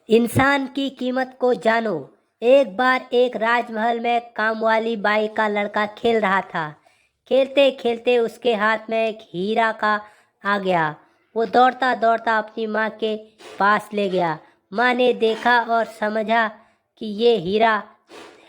इंसान की कीमत को जानो। एक बार एक राजमहल में कामवाली बाई का लड़का खेल रहा था। खेलते खेलते उसके हाथ में एक हीरा का आ गया। वो दौड़ता दौड़ता अपनी माँ के पास ले गया। माँ ने देखा और समझा कि ये हीरा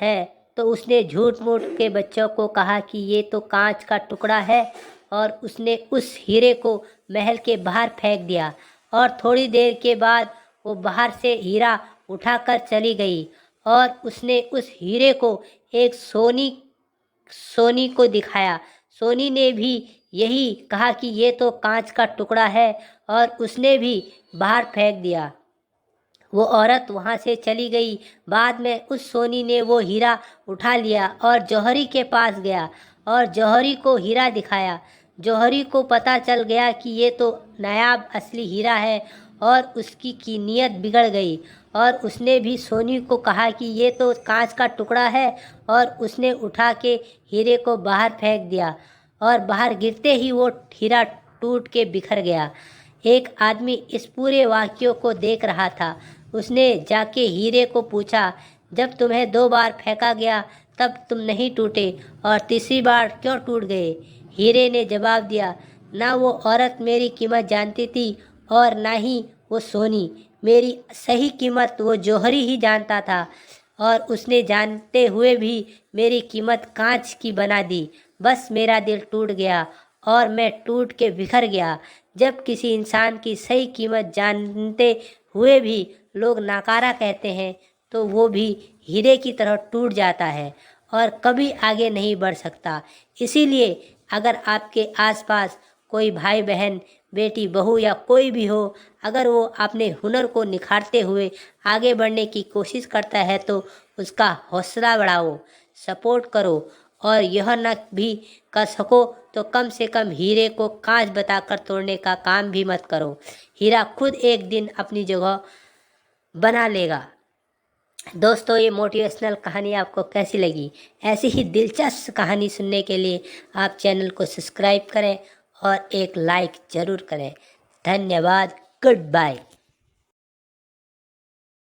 है, तो उसने झूठ मूठ के बच्चों को कहा कि ये तो कांच का टुकड़ा है, और उसने उस हीरे को महल के बाहर फेंक दिया। और थोड़ी देर के बाद वो बाहर से हीरा उठाकर चली गई, और उसने उस हीरे को एक सोनी को दिखाया। सोनी ने भी यही कहा कि ये तो कांच का टुकड़ा है, और उसने भी बाहर फेंक दिया। वो औरत वहाँ से चली गई। बाद में उस सोनी ने वो हीरा उठा लिया और जौहरी के पास गया और जौहरी को हीरा दिखाया। जौहरी को पता चल गया कि ये तो नायाब असली हीरा है, और उसकी की नीयत बिगड़ गई, और उसने भी सोनी को कहा कि ये तो कांच का टुकड़ा है, और उसने उठा के हीरे को बाहर फेंक दिया, और बाहर गिरते ही वो हीरा टूट के बिखर गया। एक आदमी इस पूरे वाक़ये को देख रहा था। उसने जाके हीरे को पूछा, जब तुम्हें 2 बार फेंका गया तब तुम नहीं टूटे, और तीसरी बार क्यों टूट गए? हीरे ने जवाब दिया, ना वो औरत मेरी कीमत जानती थी और ना ही वो सोनी। मेरी सही कीमत वो जौहरी ही जानता था, और उसने जानते हुए भी मेरी कीमत कांच की बना दी। बस मेरा दिल टूट गया और मैं टूट के बिखर गया। जब किसी इंसान की सही कीमत जानते हुए भी लोग नकारा कहते हैं, तो वो भी हीरे की तरह टूट जाता है और कभी आगे नहीं बढ़ सकता। इसीलिए अगर आपके आसपास कोई भाई बहन, बेटी बहू या कोई भी हो, अगर वो अपने हुनर को निखारते हुए आगे बढ़ने की कोशिश करता है, तो उसका हौसला बढ़ाओ, सपोर्ट करो, और यह न भी कर सको तो कम से कम हीरे को कांच बताकर तोड़ने का काम भी मत करो। हीरा खुद एक दिन अपनी जगह बना लेगा। दोस्तों, ये मोटिवेशनल कहानी आपको कैसी लगी? ऐसी ही दिलचस्प कहानी सुनने के लिए आप चैनल को सब्सक्राइब करें और एक लाइक ज़रूर करें। धन्यवाद। Good bye.